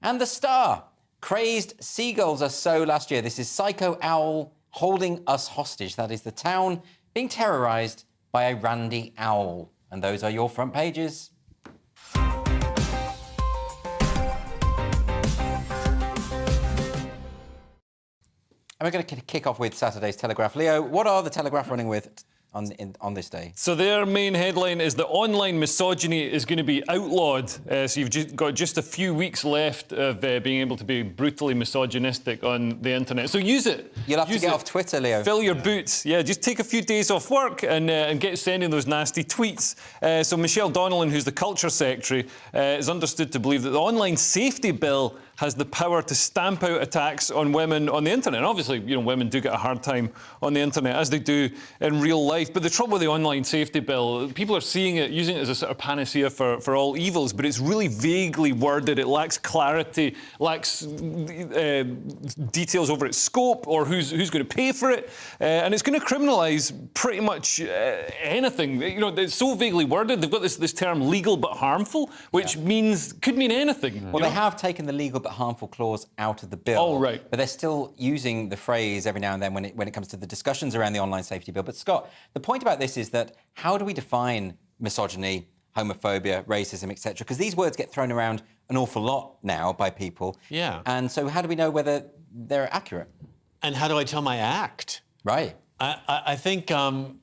And The Star. Crazed seagulls are so last year. This is Psycho Owl holding us hostage. That is the town being terrorised by a randy owl. And those are your front pages. And we're going to kick off with Saturday's Telegraph. Leo, what are the Telegraph running with on this day? So their main headline is that online misogyny is going to be outlawed. So you've got just a few weeks left of being able to be brutally misogynistic on the internet. So use it. You'll have to get off Twitter, Leo. Fill your boots. Yeah, just take a few days off work and get sending those nasty tweets. So Michelle Donnellan, who's the Culture Secretary, is understood to believe that the Online Safety Bill has the power to stamp out attacks on women on the internet. And obviously, you know, women do get a hard time on the internet, as they do in real life. But the trouble with the Online Safety Bill, people are seeing it, using it as a sort of panacea for all evils, but it's really vaguely worded. It lacks clarity, lacks details over its scope or who's going to pay for it. And it's going to criminalise pretty much anything. You know, it's so vaguely worded. They've got this term legal but harmful, which could mean anything. Well, they have taken the legal but harmful clause out of the bill. Oh, right. But they're still using the phrase every now and then when it comes to the discussions around the online safety bill. But Scott, the point about this is that how do we define misogyny, homophobia, racism, etc.? Because these words get thrown around an awful lot now by people. Yeah. And so how do we know whether they're accurate? And how do I tell my act? Right. I think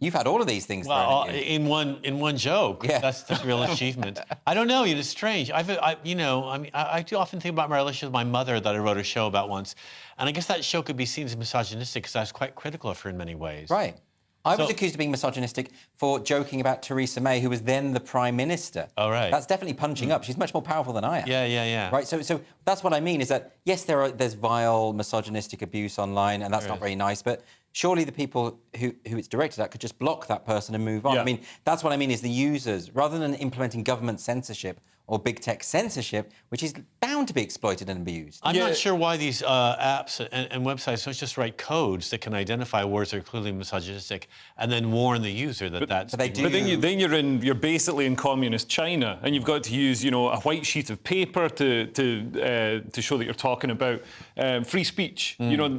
you've had all of these things well, thrown at you. in one joke. Yeah. That's a real achievement. I don't know. It's strange. I do often think about my relationship with my mother that I wrote a show about once, and I guess that show could be seen as misogynistic because I was quite critical of her in many ways. Right. I was accused of being misogynistic for joking about Theresa May, who was then the Prime Minister. Oh, right. That's definitely punching up. She's much more powerful than I am. Yeah. Right, so that's what I mean, is that, yes, there's vile, misogynistic abuse online, and that's not very nice, but surely the people who it's directed at could just block that person and move on. Yeah. I mean, that's what I mean, is the users, rather than implementing government censorship or big tech censorship, which is bound to be exploited and abused. I'm not sure why these apps and websites don't just write codes that can identify words that are clearly misogynistic and then warn the user that that's... But they do. But then you're basically in communist China, and you've got to use, you know, a white sheet of paper to show that you're talking about free speech. You know,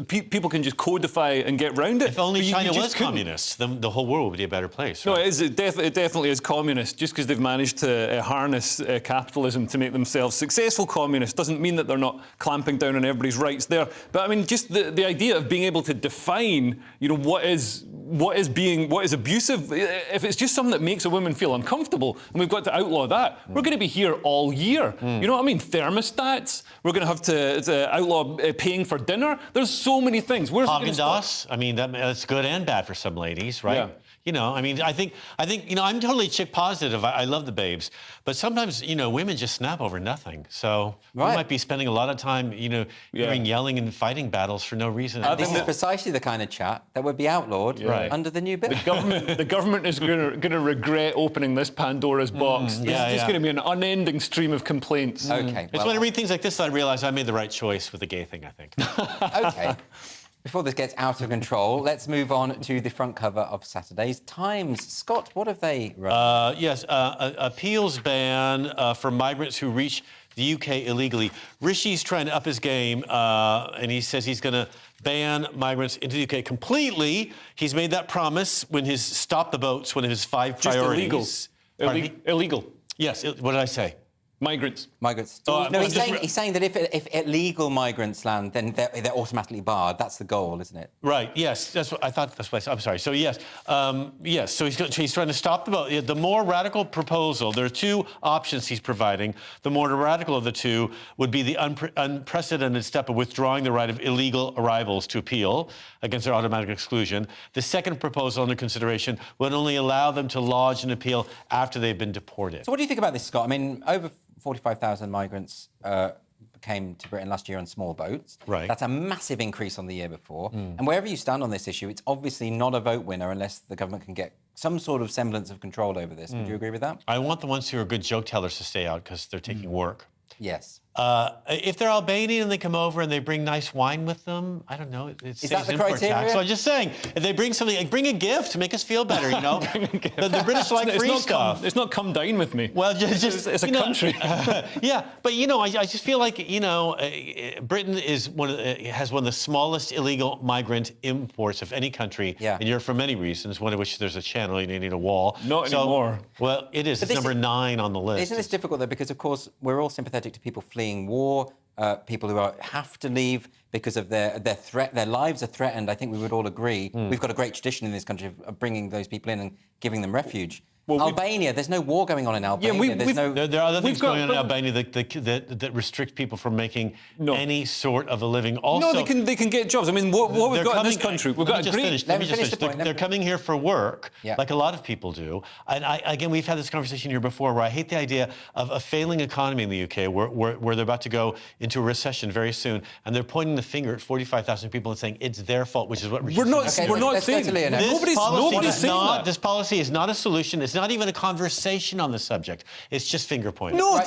people can just codify and get round it. If only China was communist, then the whole world would be a better place. Right? No, it definitely is communist. Just because they've managed to harness capitalism to make themselves successful communists doesn't mean that they're not clamping down on everybody's rights there. But I mean, just the idea of being able to define, you know, what is abusive. If it's just something that makes a woman feel uncomfortable, and we've got to outlaw that, we're going to be here all year. You know what I mean? Thermostats. We're going to have to outlaw paying for dinner. There's so many things. Where's Haagen-Dazs. I mean, that's good and bad for some ladies, right? Yeah. You know, I mean, I think, you know, I'm totally chick positive. I love the babes, but sometimes, you know, women just snap over nothing. So we might be spending a lot of time, you know, hearing yelling and fighting battles for no reason. This is precisely the kind of chat that would be outlawed under the new bill. The government is going to regret opening this Pandora's box. This is just going to be an unending stream of complaints. Okay. It's when I read things like this that I realize I made the right choice with the gay thing, I think. Okay. Before this gets out of control, let's move on to the front cover of Saturday's Times. Scott, what have they written? Yes, appeals ban for migrants who reach the UK illegally. Rishi's trying to up his game, and he says he's going to ban migrants into the UK completely. He's made that promise when his Stop the Boat's one of his 5 priorities. Illegal. Yes, what did I say? Migrants. No, he's saying that if illegal migrants land, then they're automatically barred. That's the goal, isn't it? Right. Yes. That's what I thought. That's what I said. I'm sorry. So yes. Yes. So he's trying to stop the boat. The more radical proposal. There are 2 options he's providing. The more radical of the 2 would be the unprecedented step of withdrawing the right of illegal arrivals to appeal against their automatic exclusion. The second proposal under consideration would only allow them to lodge an appeal after they've been deported. So what do you think about this, Scott? I mean, over 45,000 migrants came to Britain last year on small boats. Right. That's a massive increase on the year before. And wherever you stand on this issue, it's obviously not a vote winner unless the government can get some sort of semblance of control over this. Would you agree with that? I want the ones who are good joke tellers to stay out because they're taking work. Yes. If they're Albanian and they come over and they bring nice wine with them, I don't know. Is that the criteria? So I'm just saying, if they bring something, like, bring a gift to make us feel better, you know? the British like free stuff. It's not come dine with me. Well, just it's a country. Yeah, but you know, I just feel like, you know, Britain is has one of the smallest illegal migrant imports of any country in Europe for many reasons. One of which there's a channel, you need a wall. Not anymore. Well, it is. It's number 9 on the list. Isn't this difficult though? Because of course we're all sympathetic to people fleeing war, people who have to leave because of their lives are threatened. I think we would all agree. We've got a great tradition in this country of bringing those people in and giving them refuge. Well, Albania, there's no war going on in Albania. There are other things going on in Albania that restrict people from making any sort of a living. Also, no, they can get jobs. I mean, what we've got in this country, we've got a great... Let me just finish. They're coming here for work, like a lot of people do. And again, we've had this conversation here before, where I hate the idea of a failing economy in the UK, where they're about to go into a recession very soon, and they're pointing the finger at 45,000 people and saying it's their fault, which is what we're not saying. Nobody's saying that. This policy is not a solution. It's not even a conversation on the subject. It's just finger pointing. No, right,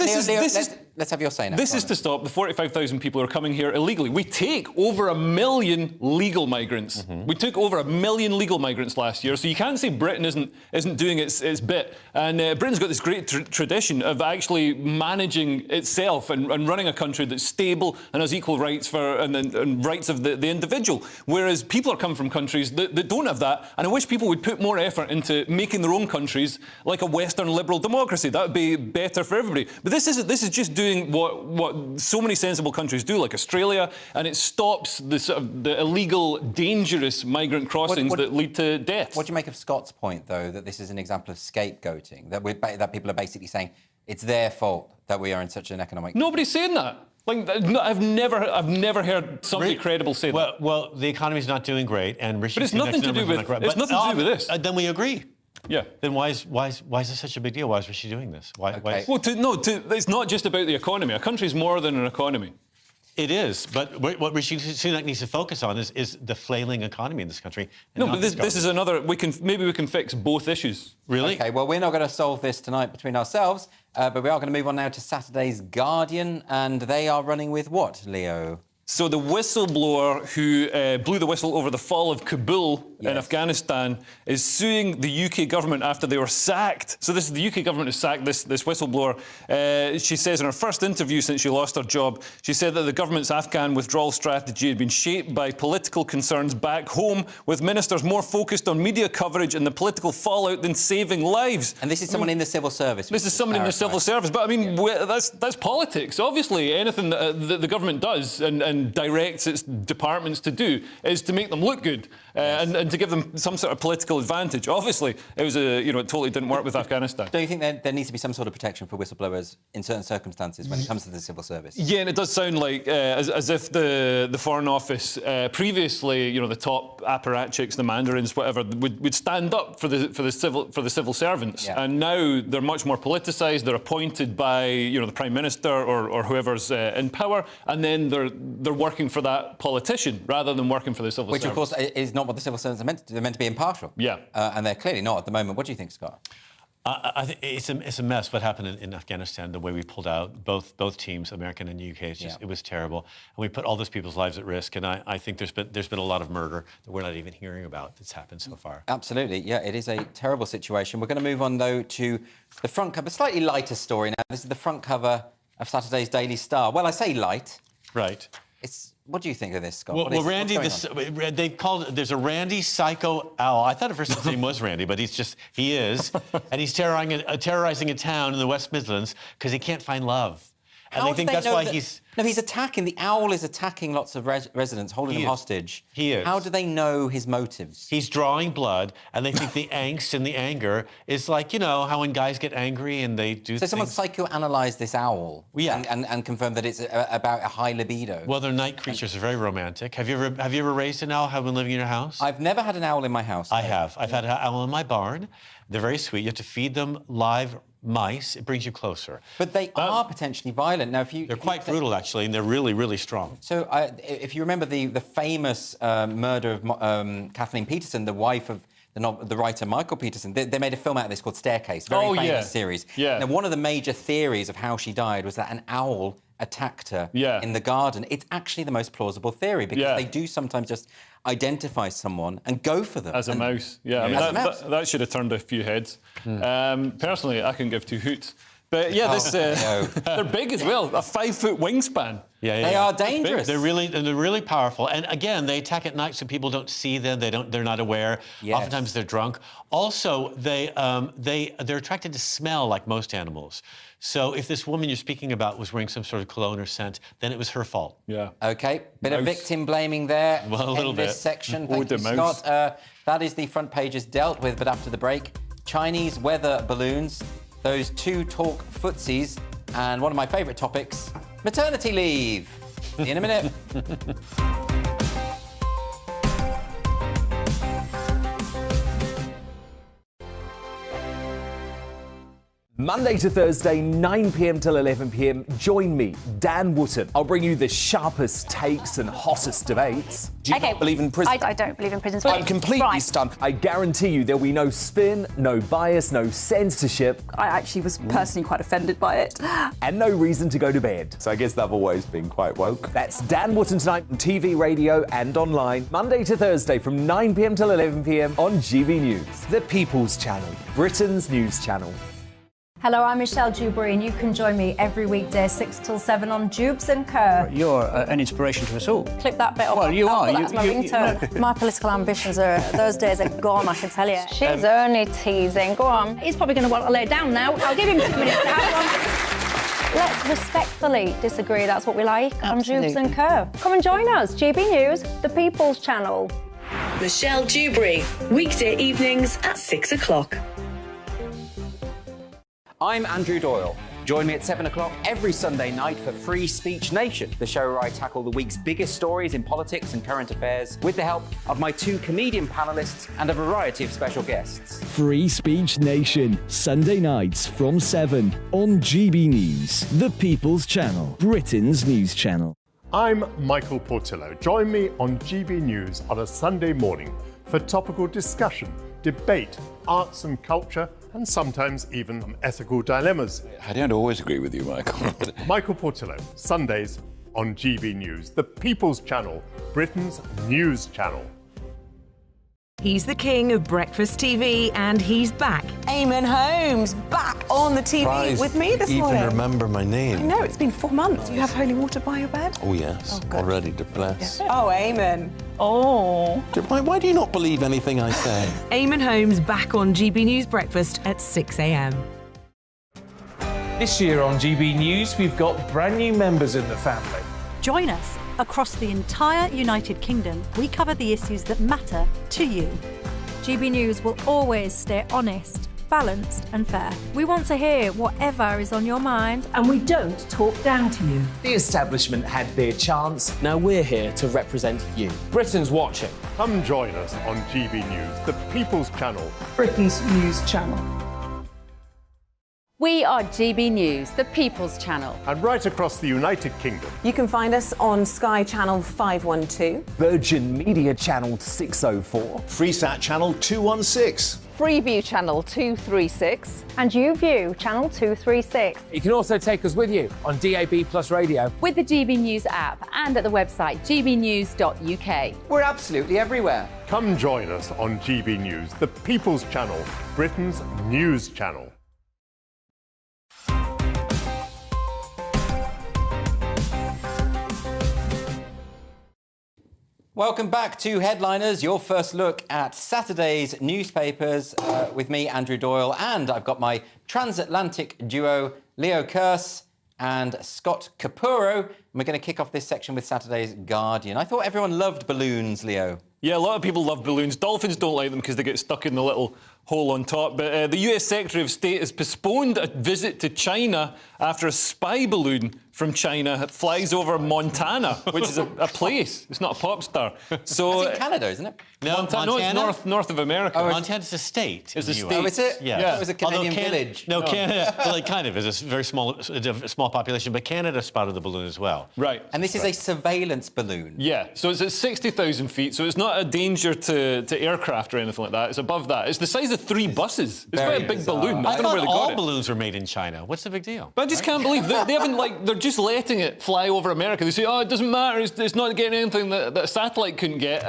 let's have your say now. This is to stop the 45,000 people who are coming here illegally. We take over 1 million legal migrants. We took over 1 million legal migrants last year, so you can't say Britain isn't doing its bit. And Britain's got this great tradition of actually managing itself and running a country that's stable and has equal rights and rights of the individual. Whereas people are coming from countries that don't have that, and I wish people would put more effort into making their own countries like a Western liberal democracy. That would be better for everybody. But this is just doing what so many sensible countries do, like Australia, and it stops the illegal, dangerous migrant crossings that lead to deaths. What do you make of Scott's point, though, that this is an example of scapegoating, that people are basically saying it's their fault that we are in such an economic... Nobody's saying that. Like, I've never heard somebody credible say that. Well, the economy's not doing great, and Rishi but it's nothing to do with this. Then we agree. Yeah. Then why is this such a big deal? Why is Rishi doing this? Why Well, it's not just about the economy. A country's more than an economy. It is, but what Rishi Sunak needs to focus on is the flailing economy in this country. No, but this is another. Maybe we can fix both issues. Really? Okay. Well, we're not going to solve this tonight between ourselves, but we are going to move on now to Saturday's Guardian, and they are running with what, Leo? So the whistleblower who blew the whistle over the fall of Kabul in Afghanistan is suing the UK government after they were sacked. So this is the UK government has sacked this whistleblower. She says in her first interview since she lost her job, she said that the government's Afghan withdrawal strategy had been shaped by political concerns back home, with ministers more focused on media coverage and the political fallout than saving lives. And this is someone in the civil service. This is someone in the civil service. But I mean, that's politics. Obviously, anything that the government does and directs its departments to do is to make them look good and to give them some sort of political advantage. Obviously, it was it totally didn't work with Afghanistan. Don't you think there needs to be some sort of protection for whistleblowers in certain circumstances when it comes to the civil service? Yeah, and it does sound like as if the Foreign Office previously, the top apparatchiks, the mandarins, whatever, would stand up for the civil servants, and now they're much more politicised. They're appointed by the Prime Minister or whoever's in power, and then they're working for that politician rather than working for the civil servant. Which, of course, is not what the civil servants are meant to do. They're meant to be impartial. Yeah. And they're clearly not at the moment. What do you think, Scott? I think it's a mess what happened in Afghanistan, the way we pulled out, both teams, American and UK. It was terrible. And we put all those people's lives at risk. And I think there's been a lot of murder that we're not even hearing about that's happened so far. Absolutely. Yeah, it is a terrible situation. We're going to move on, though, to the front cover, slightly lighter story now. This is the front cover of Saturday's Daily Star. Well, I say light. Right. What do you think of this, Scott? Well, Randy, they called it, there's a Randy Psycho Owl. I thought at first his name was Randy, but he is. And he's terrorizing a town in the West Midlands because he can't find love. And they think that's why he's... No, he's attacking. The owl is attacking lots of residents, holding them hostage. He is. How do they know his motives? He's drawing blood, and they think the angst and the anger is like, how when guys get angry and they do So someone psychoanalyzed this owl and confirmed that it's about a high libido. Well, they're night creatures. They're very romantic. Have you ever raised an owl? Have been living in your house? I've never had an owl in my house. I have. I've had an owl in my barn. They're very sweet. You have to feed them live mice. It brings you closer. But they are potentially violent. Now, they're quite brutal, actually, and they're really, really strong. So, if you remember the famous murder of Kathleen Peterson, the wife of the writer Michael Peterson, they made a film out of this called Staircase, very famous series. Yeah. Now, one of the major theories of how she died was that an owl attacked her Yeah. in the garden. It's actually the most plausible theory because they do sometimes just identify someone and go for them. As a mouse, yeah. I mean, As a mouse. that should have turned a few heads. Personally, I couldn't give two hoots. But yeah, they're big as well. A 5-foot wingspan. They are dangerous. They're really powerful. And again, they attack at night so people don't see them. They're not aware. Yes. Oftentimes they're drunk. Also, they're attracted to smell like most animals. So if this woman you're speaking about was wearing some sort of cologne or scent, then it was her fault. Yeah. Okay, bit of victim blaming there. Well, a little in this bit. section. Thank you, the mouse. Scott. That is the front pages dealt with, but after the break, Chinese weather balloons, those two talk footsies, and one of my favourite topics, maternity leave. See you in a minute. Monday to Thursday, 9 p.m. till 11 p.m. Join me, Dan Wootton. I'll bring you the sharpest takes and hottest debates. Do you not believe in prison? I don't believe in prisons. I'm completely stunned. I guarantee you there'll be no spin, no bias, no censorship. I actually was personally quite offended by it. And no reason to go to bed. So I guess they've always been quite woke. That's Dan Wootton tonight on TV, radio and online. Monday to Thursday from 9 p.m. till 11 p.m. on GB News, the People's Channel, Britain's news channel. Hello, I'm Michelle Dewberry, and you can join me every weekday 6 till 7 on Jubes and Kerr. You're an inspiration to us all. Clip that bit up. Well, you are. That's my ringtone. My political ambitions those days are gone, I can tell you. She's only teasing. Go on. He's probably going to want to lay down now. I'll give him 2 minutes to have one. Let's respectfully disagree. That's what we like on Jubes and Kerr. Come and join us. GB News, the People's Channel. Michelle Dewberry, weekday evenings at 6 o'clock. I'm Andrew Doyle. Join me at 7 o'clock every Sunday night for Free Speech Nation, the show where I tackle the week's biggest stories in politics and current affairs with the help of my 2 comedian panellists and a variety of special guests. Free Speech Nation, Sunday nights from 7 on GB News, the People's Channel, Britain's news channel. I'm Michael Portillo. Join me on GB News on a Sunday morning for topical discussion, debate, arts and culture, and sometimes even ethical dilemmas. I don't always agree with you, Michael. Michael Portillo, Sundays on GB News, the People's Channel, Britain's news channel. He's the king of breakfast TV, and he's back. Eamon Holmes, back on the TV with me this morning. Even remember my name. I know, it's been 4 months. You have holy water by your bed? Oh, yes. Already to bless. Oh, Eamon. Oh. Why do you not believe anything I say? Eamon Holmes back on GB News Breakfast at 6 a.m. This year on GB News, we've got brand new members in the family. Join us. Across the entire United Kingdom, we cover the issues that matter to you. GB News will always stay honest, balanced and fair. We want to hear whatever is on your mind. And we don't talk down to you. The establishment had their chance. Now we're here to represent you. Britain's watching. Come join us on GB News, the People's Channel, Britain's news channel. We are GB News, the People's Channel. and right across the United Kingdom. You can find us on Sky Channel 512. Virgin Media Channel 604. Freesat Channel 216. Freeview Channel 236. And YouView, Channel 236. You can also take us with you on DAB Plus Radio. With the GB News app and at the website gbnews.uk. We're absolutely everywhere. Come join us on GB News, the People's Channel, Britain's news channel. Welcome back to Headliners, your first look at Saturday's newspapers with me, Andrew Doyle, and I've got my transatlantic duo, Leo Kearse and Scott Capurro. And we're going to kick off this section with Saturday's Guardian. I thought everyone loved balloons, Leo. Yeah, a lot of people love balloons. Dolphins don't like them because they get stuck in the little hole on top. But the US Secretary of State has postponed a visit to China after a spy balloon from China flies over Montana, which is a place. It's not a pop star. So it's in Canada, isn't it? No, Montana? No, it's north of America. Oh, Montana's a state. It's a state. Oh, is it? Yeah. It was a Canadian village. No, Canada, well, it kind of is a very small population, but Canada spotted the balloon as well. Right. And this is a surveillance balloon. Yeah, so it's at 60,000 feet, so it's not a danger to aircraft or anything like that. It's above that. It's the size of 3 buses. It's quite a big balloon. I don't know where thought they got all it. balloons were made in China. What's the big deal? But I just can't believe they haven't, like, they're just letting it fly over America. They say, oh, it doesn't matter, it's not getting anything that a satellite couldn't get.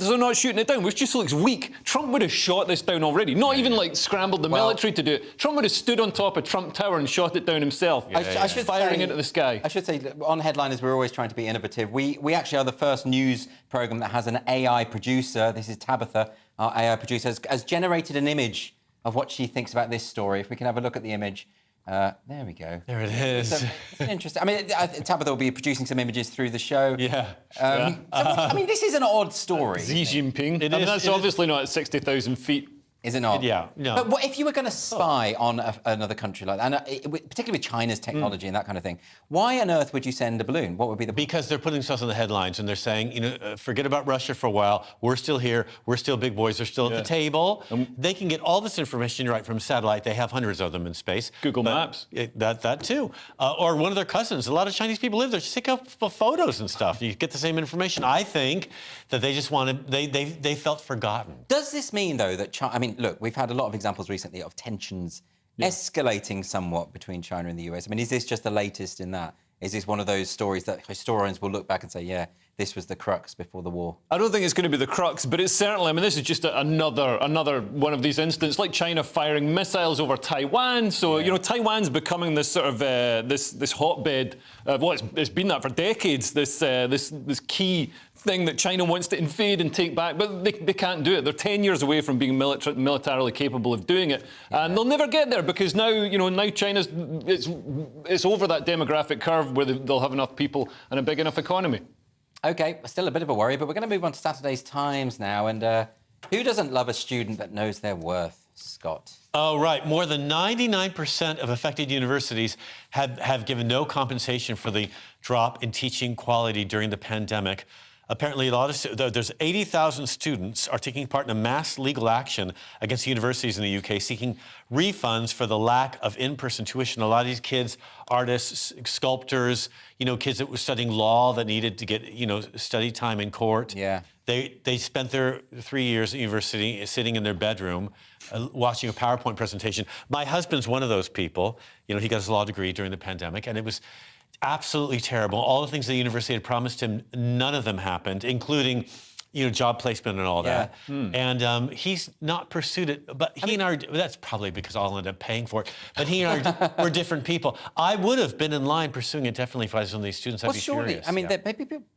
So they're not shooting it down, which just looks weak. Trump would have shot this down already. Not even, like, scrambled the military to do it. Trump would have stood on top of Trump Tower and shot it down himself. I should firing say, into the sky. I should say, on Headliners, we're always trying to be innovative. We actually are the first news programme that has an AI producer. This is Tabitha, our AI producer, has generated an image of what she thinks about this story. If we can have a look at the image. There we go. There it is. It's interesting. I mean, Tabitha will be producing some images through the show. Yeah. I mean, this is an odd story. Xi Jinping. That's obviously not at 60,000 feet. Is it not? Yeah, no. But what, if you were going to spy on another country like that, and particularly with China's technology and that kind of thing, why on earth would you send a balloon? What would be the... Because they're putting themselves in the headlines and they're saying, forget about Russia for a while. We're still here. We're still big boys. They're still at the table. They can get all this information right from satellite. They have hundreds of them in space. Google Maps. That too. Or one of their cousins. A lot of Chinese people live there. Just take up photos and stuff. You get the same information. I think that they just wanted... They felt forgotten. Does this mean, though, that China... I mean, look, we've had a lot of examples recently of tensions escalating somewhat between China and the US. I mean, is this just the latest in that? Is this one of those stories that historians will look back and say, yeah, this was the crux before the war? I don't think it's going to be the crux, but it's certainly, I mean, this is just another one of these incidents, like China firing missiles over Taiwan. So, Taiwan's becoming this sort of, this hotbed of, well, it's been that for decades, this key thing that China wants to invade and take back, but they can't do it. They're 10 years away from being militarily capable of doing it. And they'll never get there because now, now China's, it's over that demographic curve where they'll have enough people and a big enough economy. OK, still a bit of a worry, but we're going to move on to Saturday's Times now. And who doesn't love a student that knows their worth, Scott? Oh, right. More than 99% of affected universities have given no compensation for the drop in teaching quality during the pandemic. Apparently, there's 80,000 students are taking part in a mass legal action against universities in the UK seeking refunds for the lack of in-person tuition. A lot of these kids, artists, sculptors, kids that were studying law that needed to get, study time in court. Yeah. They spent their 3 years at university sitting in their bedroom watching a PowerPoint presentation. My husband's one of those people. He got his law degree during the pandemic, and it was absolutely terrible. All the things the university had promised him, none of them happened, including, job placement and all that. And he's not pursued it. But he and I, that's probably because I'll end up paying for it. But he and I, we're different people. I would have been in line pursuing it definitely if I was one of these students. I'd be furious. I mean,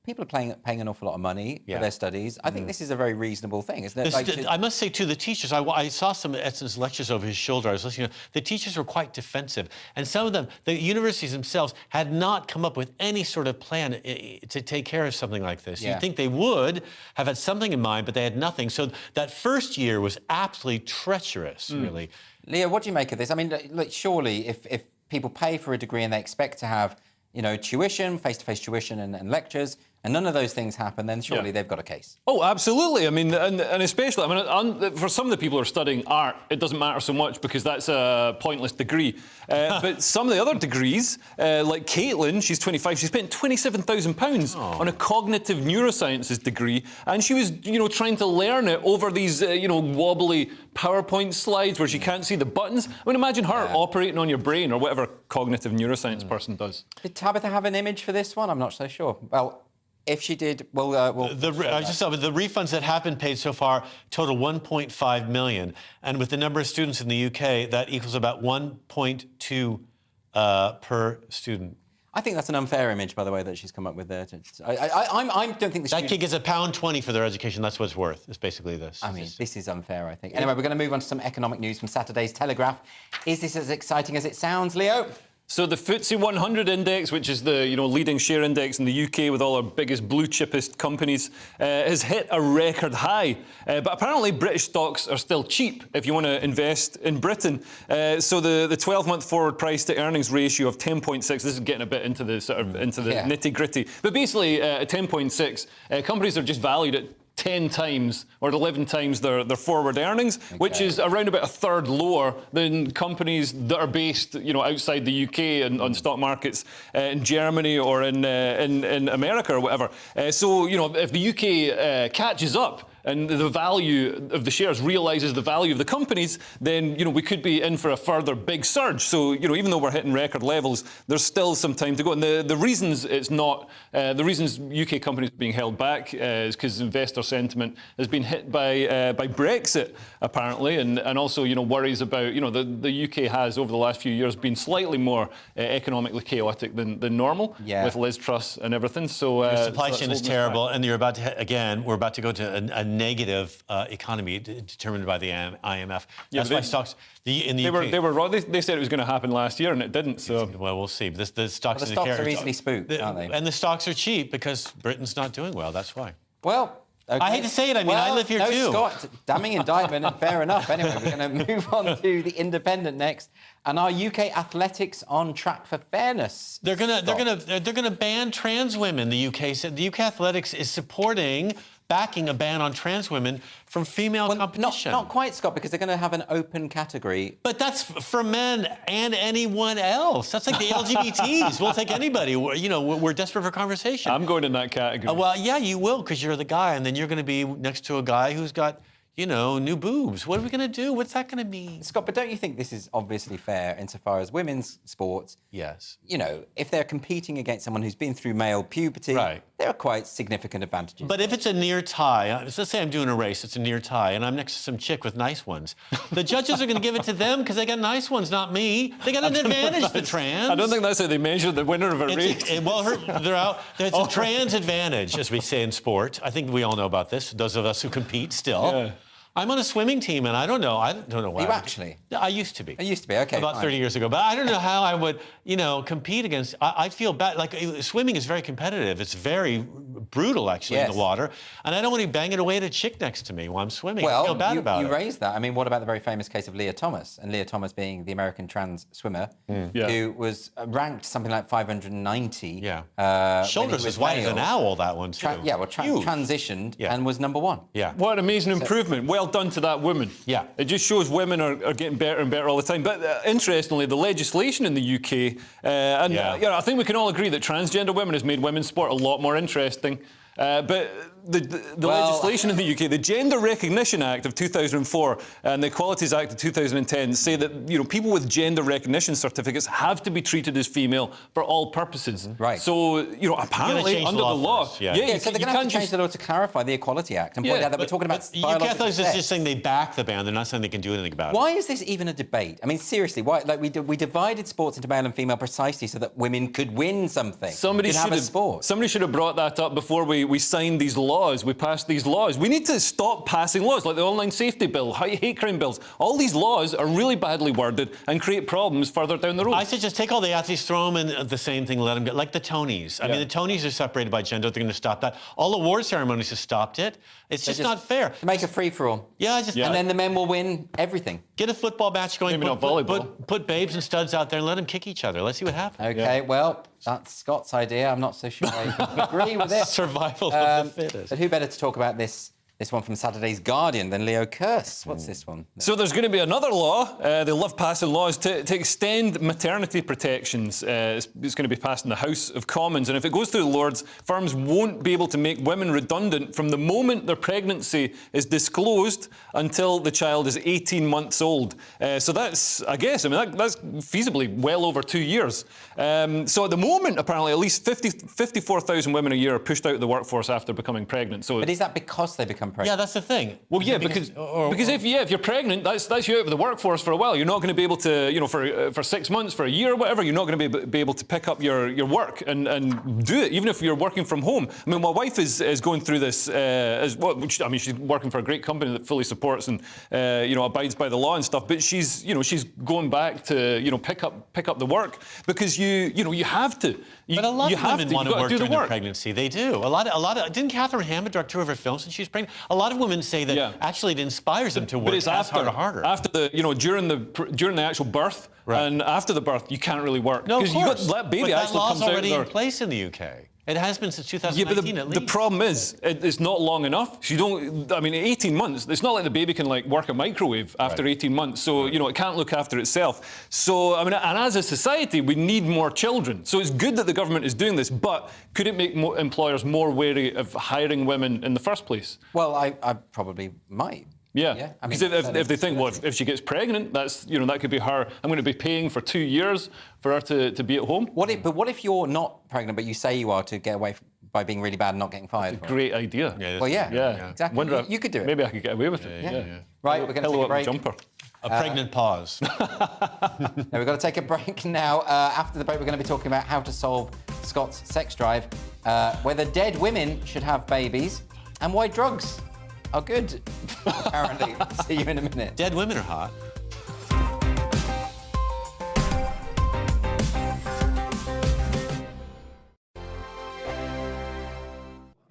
people are paying an awful lot of money for their studies. I think this is a very reasonable thing, isn't it? I must say, too, the teachers, I saw some of Edson's lectures over his shoulder. I was listening to the teachers were quite defensive. And some of them, the universities themselves, had not come up with any sort of plan to take care of something like this. You'd think they would have had something in mind, but they had nothing. So that first year was absolutely treacherous, really. Leah, what do you make of this? I mean, look, surely if people pay for a degree and they expect to have, tuition, face-to-face tuition and lectures, and none of those things happen, then surely they've got a case. Oh, absolutely. I mean, and especially, for some of the people who are studying art, it doesn't matter so much because that's a pointless degree. But some of the other degrees, like Caitlin, she's 25, she spent £27,000 on a cognitive neurosciences degree, and she was, trying to learn it over these, wobbly PowerPoint slides where she can't see the buttons. I mean, imagine her operating on your brain or whatever cognitive neuroscience person does. Did Tabitha have an image for this one? I'm not so sure. Well, if she did, I just saw the refunds that have been paid so far total 1.5 million, and with the number of students in the UK, that equals about 1.2 per student. I think that's an unfair image, by the way, that she's come up with there. I don't think that kid gets £1.20 for their education. That's what it's worth. It's basically this. I mean, this is unfair, I think. Anyway, we're going to move on to some economic news from Saturday's Telegraph. Is this as exciting as it sounds, Leo? So the FTSE 100 index, which is the leading share index in the UK with all our biggest blue chipest companies, has hit a record high. But apparently British stocks are still cheap if you want to invest in Britain. So the 12-month forward price to earnings ratio of 10.6. This is getting a bit into the nitty gritty. But basically at 10.6, companies are just valued at 10 times or 11 times their forward earnings, which is around about a third lower than companies that are based, outside the UK and on stock markets in Germany or in America or whatever. So, if the UK catches up and the value of the shares realises the value of the companies, then we could be in for a further big surge. So even though we're hitting record levels, there's still some time to go. And the reasons it's not, the reasons UK companies are being held back is because investor sentiment has been hit by Brexit apparently, and also worries about the UK has over the last few years been slightly more economically chaotic than normal with Liz Truss and everything. So the supply chain is terrible, and you're about to we're about to go to a negative economy determined by the IMF. That's why stocks in the UK. They were wrong. They said it was going to happen last year, and it didn't. So well, we'll see. The stocks are easily spooked, aren't they? And the stocks are cheap because Britain's not doing well. That's why. Well. Okay. I hate to say it. I mean, I live here too. Scott, damning indictment, and fair enough. Anyway, we're going to move on to the Independent next. And our UK athletics on track for fairness? They're gonna ban trans women. The UK said the UK athletics is backing a ban on trans women from female competition. Not quite, Scott, because they're going to have an open category. But that's for men and anyone else. That's like the LGBTs. We'll take anybody. We're desperate for conversation. I'm going in that category. Well, yeah, you will, because you're the guy, and then you're going to be next to a guy who's got, new boobs. What are we going to do? What's that going to mean? Scott, but don't you think this is obviously fair insofar as women's sports? Yes. If they're competing against someone who's been through male puberty, there are quite significant advantages. But if it's a near tie, let's say I'm doing a race, it's a near tie, and I'm next to some chick with nice ones, the judges are going to give it to them because they got nice ones, not me. They got an advantage, the trans. I don't think that's how they measure the winner of a race. They're out. There's a trans advantage, as we say in sport. I think we all know about this, those of us who compete still. Yeah. I'm on a swimming team, and I don't know why. You actually? I used to be. Okay. About 30 years ago. But I don't know how I would, compete against. I feel bad. Like, swimming is very competitive. It's very brutal, actually, in the water. And I don't want to bang it away at a chick next to me while I'm swimming. I feel bad about it. You raised that. I mean, what about the very famous case of Leah Thomas? And Leah Thomas being the American trans swimmer who was ranked something like 590. Yeah. Shoulders as wide as an owl, that one, too. Transitioned and was number one. Yeah. What an amazing improvement. Well done to that woman. Yeah. It just shows women are getting better and better all the time. But interestingly, the legislation in the UK, I think we can all agree that transgender women has made women's sport a lot more interesting. But the legislation in the UK, the Gender Recognition Act of 2004 and the Equalities Act of 2010 say that people with gender recognition certificates have to be treated as female for all purposes. Right. So apparently under the law, so they're going to have to change the law to clarify the Equality Act and point out that we're talking about biological sex. It's just saying they back the ban. They're not saying they can do anything about it. Why is this even a debate? I mean, seriously, why? Like we divided sports into male and female precisely so that women could win something. Somebody should have brought that up before we signed these laws. We passed these laws. We need to stop passing laws like the online safety bill, hate crime bills. All these laws are really badly worded and create problems further down the road. I say just take all the athletes, throw them in the same thing, let them get like the Tonys. I mean, the Tonys are separated by gender. They're going to stop that. All award ceremonies have stopped it. It's just not fair. Make a free-for-all. Yeah, and then the men will win everything. Get a football match going. Maybe not volleyball. Put babes and studs out there and let them kick each other. Let's see what happens. Okay, well, that's Scott's idea. I'm not so sure I agree with it. Survival of the fittest. But who better to talk about this one from Saturday's Guardian than Leo Kearse? What's this one? So there's going to be another law. They love passing laws to extend maternity protections. It's going to be passed in the House of Commons. And if it goes through the Lords, firms won't be able to make women redundant from the moment their pregnancy is disclosed until the child is 18 months old. So that's, that's feasibly well over 2 years. So at the moment, apparently, at least 54,000 women a year are pushed out of the workforce after becoming pregnant. So but is that because they become pregnant? Yeah, that's the thing. Well, yeah, because if you're pregnant, that's you out of the workforce for a while. You're not going to be able to, for 6 months, for a year, or whatever. You're not going to be able to pick up your work and do it, even if you're working from home. I mean, my wife is going through this she's working for a great company that fully supports and abides by the law and stuff. But she's going back to pick up the work because you have to. But a lot of women want to work during their pregnancy. They do. A lot of didn't Catherine Hammond direct two of her films when she was pregnant? A lot of women say that actually it inspires them to work harder. After during the actual birth and after the birth, you can't really work. No, of course. That baby but actually that law's comes out. Already in place in the UK. It has been since 2019 yeah, at but the least. problem is, it's not long enough. You don't. I mean, 18 months. It's not like the baby can like work a microwave after 18 months. So you know, it can't look after itself. So I mean, and as a society, we need more children. So it's good that the government is doing this, but could it make employers more wary of hiring women in the first place? Well, I probably might. Yeah, I mean, because if they think, well, if she gets pregnant, that's, you know, that could be her. I'm going to be paying for 2 years for her to be at home. But what if you're not pregnant, but you say you are to get away by being really bad and not getting fired? That's a great idea. Yeah, exactly. Wonder, you could do it. Maybe I could get away with it. Yeah. Right, we're going to take a break. Jumper. A pregnant pause. Now, we've got to take a break now. After the break, we're going to be talking about how to solve Scott's sex drive, whether dead women should have babies, and why drugs are good, apparently. See you in a minute. Dead women are hot.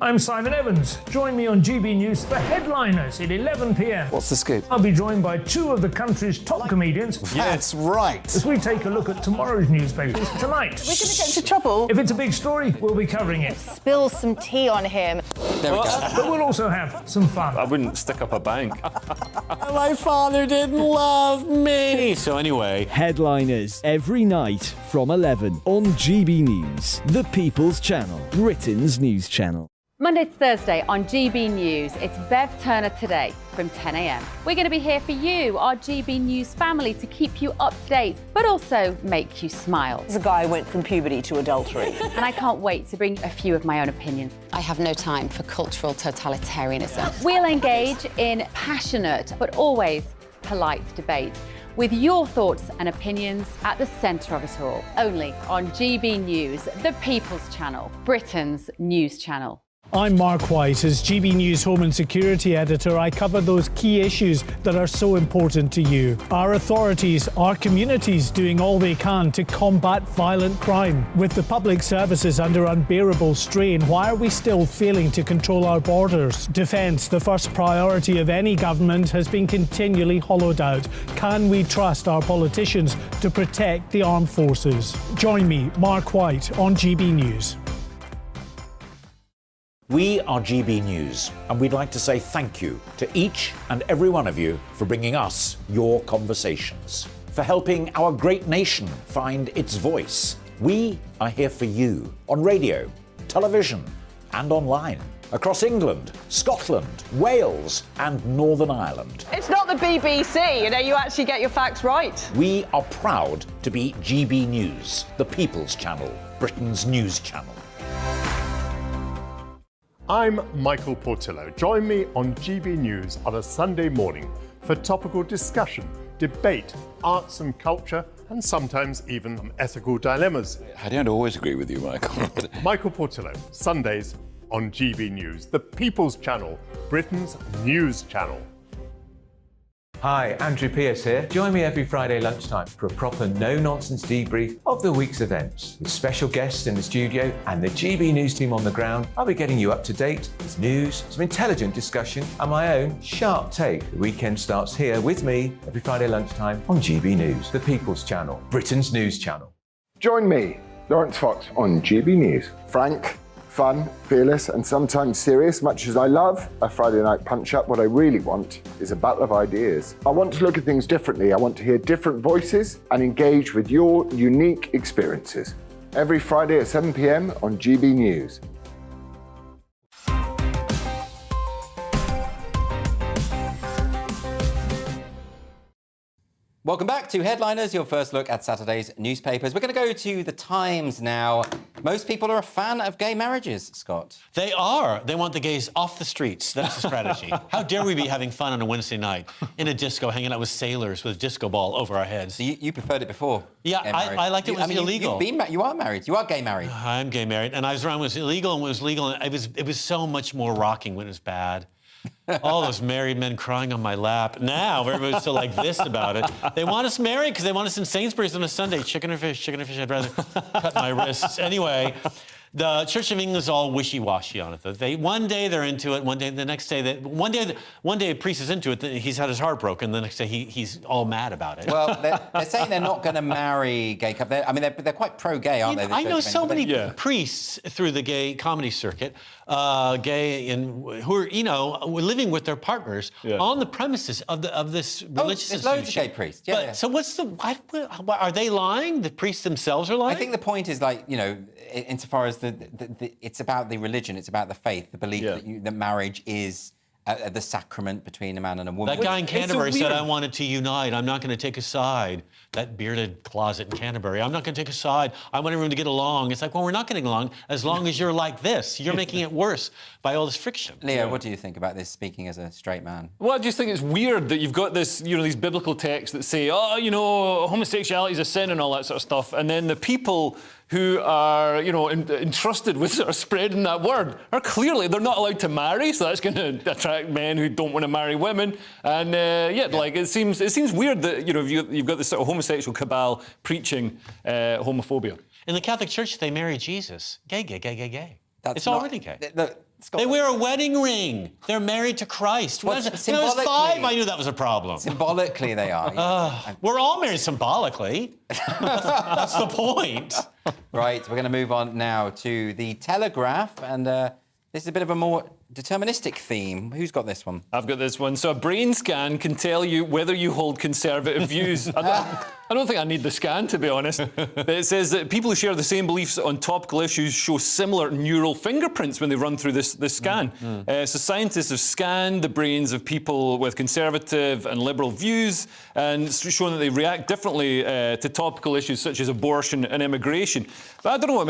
I'm Simon Evans. Join me on GB News for Headliners at 11 p.m. What's the scoop? I'll be joined by two of the country's top comedians. That's right. As we take a look at tomorrow's newspapers tonight. We're going to get into trouble. If it's a big story, we'll be covering it. Spill some tea on him. There we go. But we'll also have some fun. I wouldn't stick up a bank. My father didn't love me. So anyway. Headliners every night from 11 on GB News, the People's Channel, Britain's news channel. Monday to Thursday on GB News, it's Bev Turner Today from 10 a.m. We're going to be here for you, our GB News family, to keep you up to date, but also make you smile. The guy went from puberty to adultery. And I can't wait to bring a few of my own opinions. I have no time for cultural totalitarianism. We'll engage in passionate, but always polite debate, with your thoughts and opinions at the centre of it all. Only on GB News, the People's Channel, Britain's news channel. I'm Mark White. As GB News Home and Security Editor, I cover those key issues that are so important to you. Our authorities, our communities doing all they can to combat violent crime. With the public services under unbearable strain, why are we still failing to control our borders? Defence, the first priority of any government, has been continually hollowed out. Can we trust our politicians to protect the armed forces? Join me, Mark White, on GB News. We are GB News, and we'd like to say thank you to each and every one of you for bringing us your conversations, for helping our great nation find its voice. We are here for you on radio, television, and online, across England, Scotland, Wales, and Northern Ireland. It's not the BBC, you know, you actually get your facts right. We are proud to be GB News, the People's Channel, Britain's news channel. I'm Michael Portillo. Join me on GB News on a Sunday morning for topical discussion, debate, arts and culture, and sometimes even some ethical dilemmas. I don't always agree with you, Michael. Michael Portillo, Sundays on GB News, the People's Channel, Britain's news channel. Hi, Andrew Pierce here. Join me every Friday lunchtime for a proper no-nonsense debrief of the week's events. With special guests in the studio and the GB News team on the ground, I'll be getting you up to date with news, some intelligent discussion, and my own sharp take. The weekend starts here with me every Friday lunchtime on GB News, the People's Channel, Britain's news channel. Join me, Lawrence Fox, on GB News. Frank, fun, fearless, and sometimes serious. Much as I love a Friday night punch-up, what I really want is a battle of ideas. I want to look at things differently. I want to hear different voices and engage with your unique experiences. Every Friday at 7 p.m. on GB News. Welcome back to Headliners, your first look at Saturday's newspapers. We're going to go to The Times now. Most people are a fan of gay marriages, Scott. They are. They want the gays off the streets. That's the strategy. How dare we be having fun on a Wednesday night in a disco, hanging out with sailors with a disco ball over our heads. So you preferred it before? Yeah, I liked it when it was illegal. You are married. You are gay married. I'm gay married. And I was around when it was illegal and when it was legal. And it was so much more rocking when it was bad. All those married men crying on my lap. Now everybody's so like this about it. They want us married because they want us in Sainsbury's on a Sunday. Chicken or fish? Chicken or fish? I'd rather cut my wrists. Anyway, The Church of England is all wishy-washy on it. One day they're into it, one day the next day one day a priest is into it. He's had his heart broken. The next day he's all mad about it. Well, they're saying they're not going to marry gay couples. They're quite pro-gay, aren't they? I know so many priests through the gay comedy circuit, gay and who are living with their partners on the premises of this religious institution. There's loads of gay priests. Yeah. But so what's are they lying? The priests themselves are lying? I think the point is insofar as it's about the religion, it's about the faith, the belief that marriage is the sacrament between a man and a woman. That guy in Canterbury said, I wanted to unite. I'm not going to take a side. That bearded closet in Canterbury. I'm not going to take a side. I want everyone to get along. It's like, well, we're not getting along as long as you're like this. You're making it worse by all this friction. Leo, what do you think about this, speaking as a straight man? Well, I just think it's weird that you've got this, these biblical texts that say, homosexuality is a sin and all that sort of stuff. And then the people who are, entrusted with sort of spreading that word are clearly, they're not allowed to marry, so that's going to attract men who don't want to marry women. And it seems weird that, you've got this sort of homosexual cabal preaching homophobia. In the Catholic Church, they marry Jesus. Gay. It's already gay. They wear a wedding ring. They're married to Christ. When I was 5, I knew that was a problem. Symbolically, they are. We're all married symbolically. That's the point. Right, we're going to move on now to the Telegraph, and this is a bit of a more deterministic theme. Who's got this one? I've got this one. So a brain scan can tell you whether you hold conservative views. I don't think I need the scan, to be honest. But it says that people who share the same beliefs on topical issues show similar neural fingerprints when they run through this scan. So scientists have scanned the brains of people with conservative and liberal views and shown that they react differently to topical issues such as abortion and immigration. But I don't know,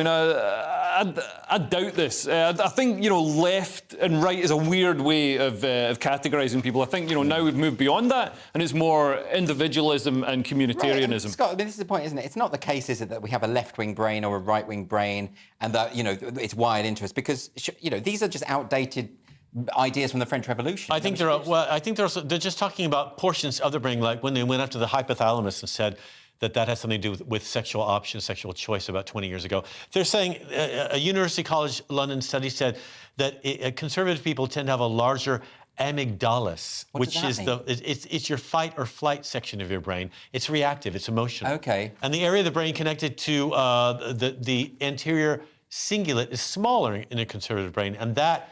I doubt this. I think, left and right is a weird way of categorising people. I think, now we've moved beyond that and it's more individualism and communitarianism. Right. Scott, this is the point, isn't it? It's not the case, is it, that we have a left-wing brain or a right-wing brain and that, it's wired into us because, these are just outdated ideas from the French Revolution. I think they're just talking about portions of the brain, like when they went up to the hypothalamus and said that has something to do with sexual options, sexual choice about 20 years ago. They're saying a University College London study said that conservative people tend to have a larger amygdalus, which is it's your fight or flight section of your brain. It's reactive, it's emotional. Okay. And the area of the brain connected to the anterior cingulate is smaller in a conservative brain, and that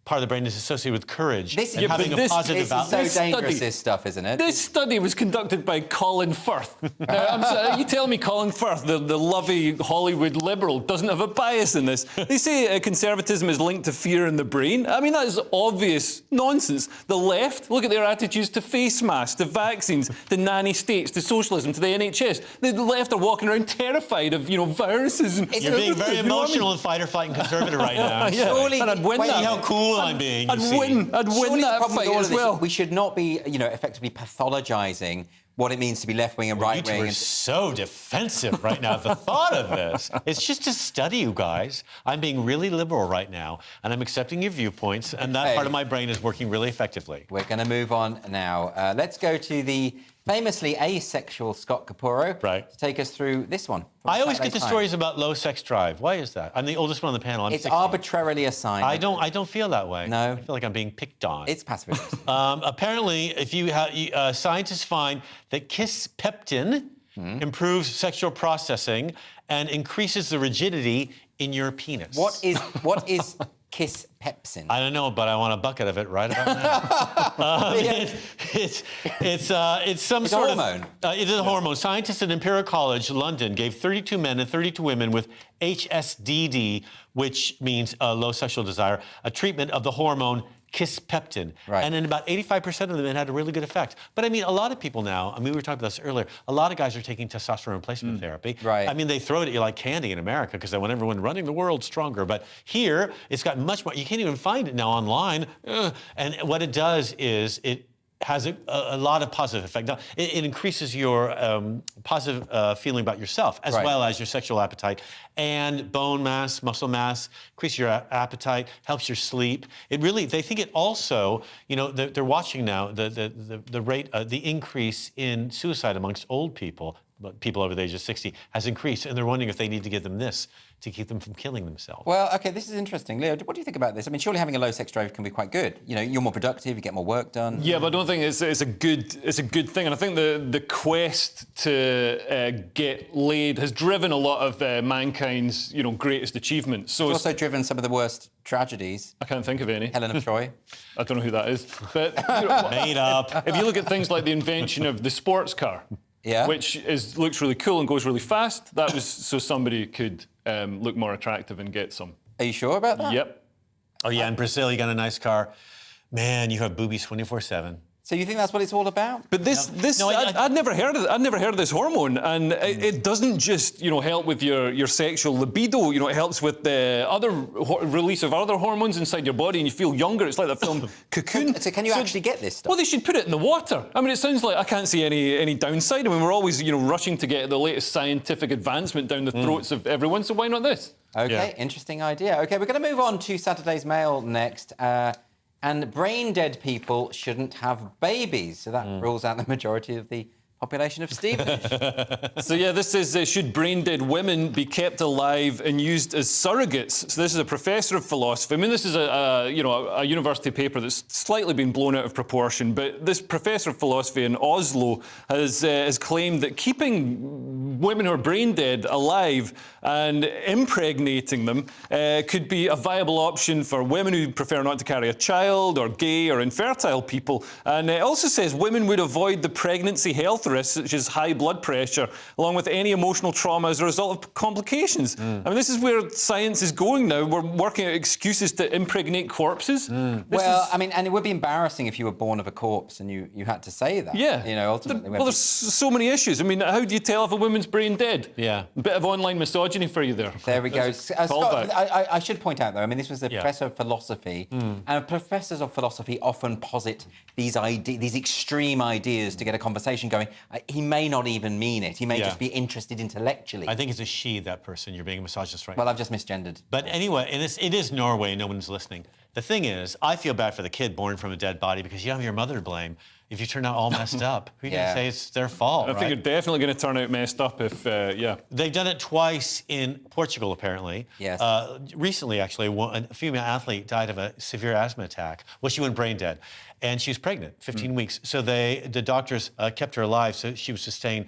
part of the brain is associated with courage and having a positive outlook. This is so dangerous, this stuff, isn't it? This study was conducted by Colin Firth. Now, you tell me Colin Firth, the lovey Hollywood liberal, doesn't have a bias in this. They say conservatism is linked to fear in the brain. That is obvious nonsense. The left, look at their attitudes to face masks, to vaccines, to nanny states, to socialism, to the NHS. The left are walking around terrified of, viruses. You're being very emotional and fight or flight and conservative right now. Surely, and I'd win that. See how cool I'm being. I'd win that fight as well. We should not be, effectively pathologizing what it means to be left-wing and right-wing. You're so defensive right now at the thought of this. It's just a study, you guys. I'm being really liberal right now, and I'm accepting your viewpoints, and that part of my brain is working really effectively. We're going to move on now. Let's go to the famously asexual Scott Capurro to take us through this one. I always get the stories about low sex drive. Why is that? I'm the oldest one on the panel. I'm 16. Arbitrarily assigned. I don't feel that way. No. I feel like I'm being picked on. It's passive aggressive. Apparently, if you have scientists find that Peptin improves sexual processing and increases the rigidity in your penis. What is Peptin? I don't know, but I want a bucket of it right about now. It's some sort of hormone. It is a hormone. Scientists at Imperial College London gave 32 men and 32 women with HSDD, which means low sexual desire, a treatment of the hormone Peptin. Right. And then about 85% of them had a really good effect. But a lot of people now, we were talking about this earlier, a lot of guys are taking testosterone replacement therapy. Right. They throw it at you like candy in America because they want everyone running the world stronger. But here, it's got much more. You can't even find it now online. And what it does is it has a lot of positive effect. Now, it increases your positive feeling about yourself, as well as your sexual appetite, and bone mass, muscle mass, increase your appetite, helps your sleep. They think it also, they're watching now the rate, the increase in suicide amongst old people people over the age of 60 has increased, and they're wondering if they need to give them this to keep them from killing themselves. Well, OK, this is interesting. Leo, what do you think about this? I mean, surely having a low sex drive can be quite good. You know, you're more productive, you get more work done. Yeah, but I don't think it's a good thing. And I think the quest to get laid has driven a lot of mankind's, greatest achievements. So it's also driven some of the worst tragedies. I can't think of any. Helen of Troy. I don't know who that is. But made up. If you look at things like the invention of the sports car, which looks really cool and goes really fast, that was so somebody could look more attractive and get some. Are you sure about that? Yep. Oh yeah, in Brazil, you got a nice car. Man, you have boobies 24/7. So you think that's what it's all about? But I'd never heard of it. I'd never heard of this hormone, and it doesn't just help with your sexual libido. It helps with the other release of other hormones inside your body, and you feel younger. It's like that film Cocoon. So can you actually get this stuff? Well, they should put it in the water. I mean, it sounds like I can't see any downside. I mean, we're always rushing to get the latest scientific advancement down the throats of everyone. So why not this? OK, interesting idea. OK, we're going to move on to Saturday's Mail next. And brain-dead people shouldn't have babies. So that rules out the majority of the population of Stevenage. So yeah, this is, should brain-dead women be kept alive and used as surrogates? So this is a professor of philosophy. I mean, this is a university paper that's slightly been blown out of proportion, but this professor of philosophy in Oslo has claimed that keeping women who are brain-dead alive and impregnating them could be a viable option for women who prefer not to carry a child, or gay or infertile people. And it also says women would avoid the pregnancy health risks, such as high blood pressure, along with any emotional trauma as a result of complications. I mean, this is where science is going now. We're working out excuses to impregnate corpses. I mean, and it would be embarrassing if you were born of a corpse and you had to say that. Yeah. Ultimately. Well, there's so many issues. I mean, how do you tell if a woman's brain dead? Yeah. A bit of online misogyny for you there. There we go. Scott, I should point out, though, I mean, this was a professor of philosophy, and professors of philosophy often posit these extreme ideas to get a conversation going. He may not even mean it. He may just be interested intellectually. I think it's a she, that person. You're being a misogynist right now. Well, I've just misgendered. But anyway, it is Norway. No one's listening. The thing is, I feel bad for the kid born from a dead body because you have your mother to blame. If you turn out all messed up, who are you going to say it's their fault, I think you're definitely going to turn out messed up if, They've done it twice in Portugal, apparently. Yes. Recently, actually, a female athlete died of a severe asthma attack. Well, she went brain dead. And she was pregnant, 15 weeks. So the doctors kept her alive, so she was sustained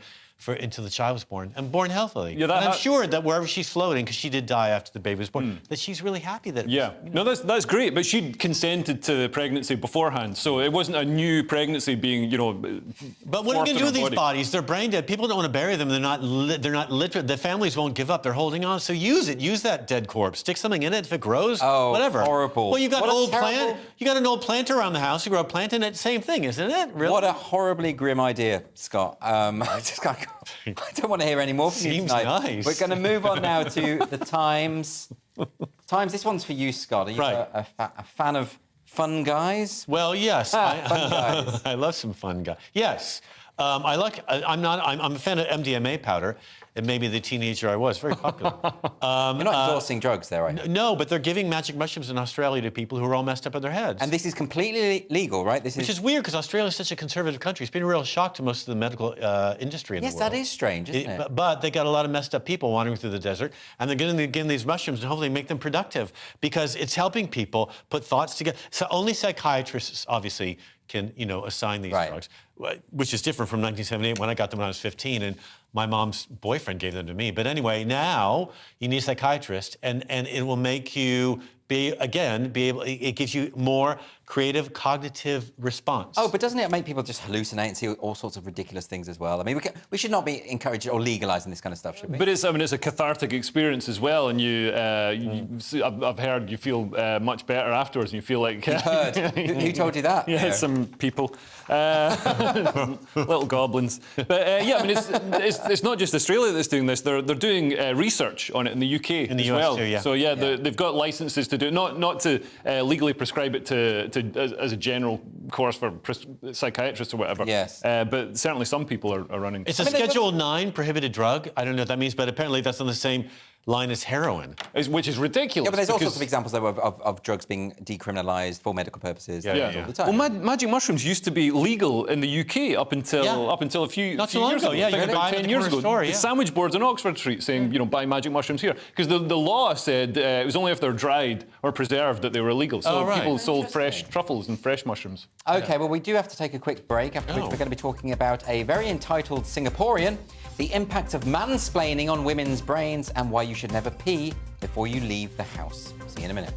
until the child was born, and born healthily. Yeah, and I'm sure that wherever she's floating, because she did die after the baby was born, that she's really happy that. No, that's great. But she'd consented to the pregnancy beforehand, so it wasn't a new pregnancy being, But what are you going to do with these bodies? They're brain dead. People don't want to bury them. They're not literate. The families won't give up. They're holding on. So use it. Use that dead corpse. Stick something in it if it grows. Oh, whatever. Horrible. Well, you got an old plant. You got an old plant around the house. You grow a plant in it. Same thing, isn't it? Really? What a horribly grim idea, Scott. I don't want to hear any more from you tonight. Nice. We're going to move on now to the Times. Times, this one's for you, Scott. Are you a fan of fun guys? Well, yes. Fun guys. I love some fun guys. Yes. I'm a fan of MDMA powder. And maybe the teenager I was, very popular. You're not endorsing drugs there, right? No, but they're giving magic mushrooms in Australia to people who are all messed up in their heads. And this is completely legal, right? Which is weird, because Australia is such a conservative country. It's been a real shock to most of the medical industry in the world. Yes, that is strange, isn't it? But they got a lot of messed up people wandering through the desert, and they're going to give these mushrooms and hopefully make them productive, because it's helping people put thoughts together. So only psychiatrists, obviously, can assign these drugs, which is different from 1978 when I got them when I was 15, and my mom's boyfriend gave them to me. But anyway, now you need a psychiatrist, and it will make you be able. It gives you more creative cognitive response. Oh, but doesn't it make people just hallucinate and see all sorts of ridiculous things as well? I mean, we should not be encouraging or legalising this kind of stuff, should we? But it's a cathartic experience as well, and I've heard you feel much better afterwards, and you feel like... You've heard? Who told you that? Yeah, some people. Little goblins. But I mean, it's not just Australia that's doing this. They're doing research on it in the UK in the as US well. too, yeah. So they've got licenses to do it, not to legally prescribe it as a general course for psychiatrists or whatever. Yes. But certainly some people are running. It's a Schedule 9 prohibited drug. I don't know what that means, but apparently that's on the same line as heroin. Which is ridiculous. Yeah, but there's all sorts of examples, though, of drugs being decriminalised for medical purposes all the time. Well, magic mushrooms used to be legal in the UK up until a few Not too long years ago. ago. Yeah, you could buy them at 10 the years corner ago. store, The sandwich boards on Oxford Street saying, buy magic mushrooms here. Because the law said it was only if they're dried or preserved that they were illegal. So people sold fresh truffles and fresh mushrooms. OK, well, we do have to take a quick break, after which we're going to be talking about a very entitled Singaporean, the impact of mansplaining on women's brains, and why you should never pee before you leave the house. See you in a minute.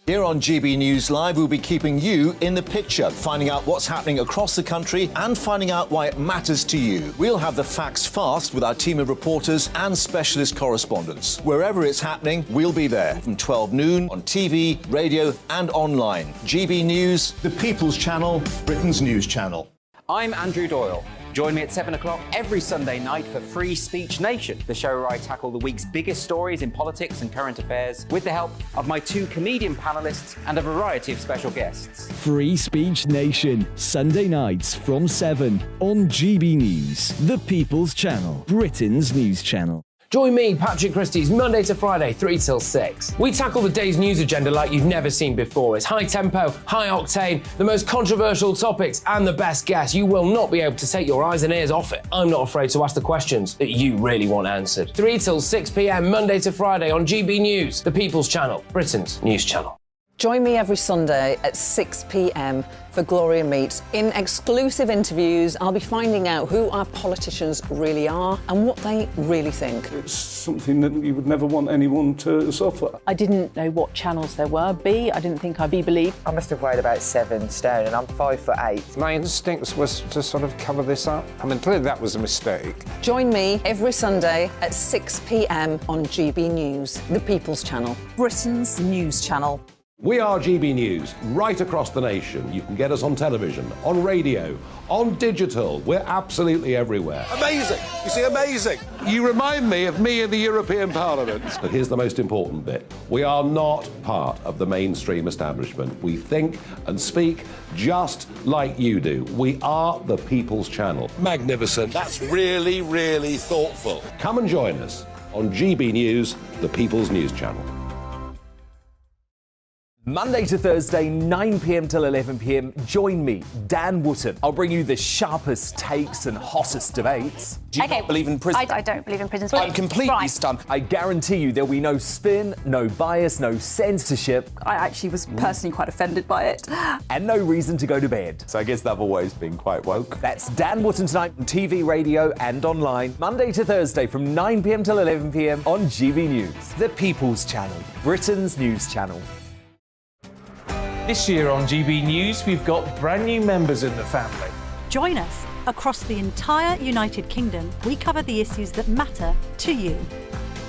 Here on GB News Live, we'll be keeping you in the picture, finding out what's happening across the country and finding out why it matters to you. We'll have the facts fast with our team of reporters and specialist correspondents. Wherever it's happening, we'll be there from 12 noon on TV, radio and online. GB News, the People's Channel, Britain's news channel. I'm Andrew Doyle. Join me at 7 o'clock every Sunday night for Free Speech Nation, the show where I tackle the week's biggest stories in politics and current affairs with the help of my 2 comedian panellists and a variety of special guests. Free Speech Nation, Sunday nights from 7 on GB News, the People's Channel, Britain's news channel. Join me, Patrick Christie's, Monday to Friday, 3 till 6. We tackle the day's news agenda like you've never seen before. It's high tempo, high octane, the most controversial topics, and the best guests. You will not be able to take your eyes and ears off it. I'm not afraid to ask the questions that you really want answered. 3 till 6 p.m, Monday to Friday on GB News, the People's Channel, Britain's news channel. Join me every Sunday at 6 p.m. for Gloria Meets. In exclusive interviews, I'll be finding out who our politicians really are and what they really think. It's something that you would never want anyone to suffer. I didn't know what channels there were. I didn't think I'd be believed. I must have weighed about 7 stone and I'm 5'8". My instincts was to sort of cover this up. I mean, clearly that was a mistake. Join me every Sunday at 6 p.m. on GB News, the People's Channel, Britain's news channel. We are GB News, right across the nation. You can get us on television, on radio, on digital. We're absolutely everywhere. Amazing! You see, amazing! You remind me of me in the European Parliament. But here's the most important bit. We are not part of the mainstream establishment. We think and speak just like you do. We are the People's Channel. Magnificent. That's really, really thoughtful. Come and join us on GB News, the People's News Channel. Monday to Thursday, 9 p.m. till 11 p.m. Join me, Dan Wootton. I'll bring you the sharpest takes and hottest debates. Do you not believe in prison? I don't believe in prisons. I'm completely stunned. I guarantee you there'll be no spin, no bias, no censorship. I actually was personally quite offended by it. And no reason to go to bed. So I guess they've always been quite woke. That's Dan Wootton tonight on TV, radio and online. Monday to Thursday from 9 p.m. till 11 p.m. on GB News, the People's Channel, Britain's news channel. This year on GB News, we've got brand new members in the family. Join us. Across the entire United Kingdom, we cover the issues that matter to you.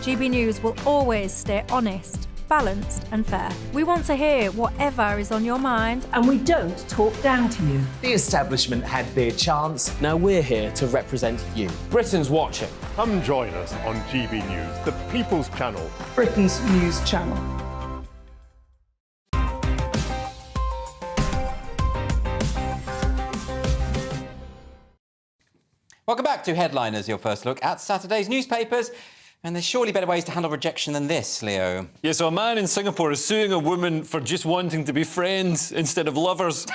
GB News will always stay honest, balanced and fair. We want to hear whatever is on your mind. And we don't talk down to you. The establishment had their chance. Now we're here to represent you. Britain's watching. Come join us on GB News, the People's Channel, Britain's news channel. Welcome back to Headliners, your first look at Saturday's newspapers. And there's surely better ways to handle rejection than this, Leo. Yeah, so a man in Singapore is suing a woman for just wanting to be friends instead of lovers.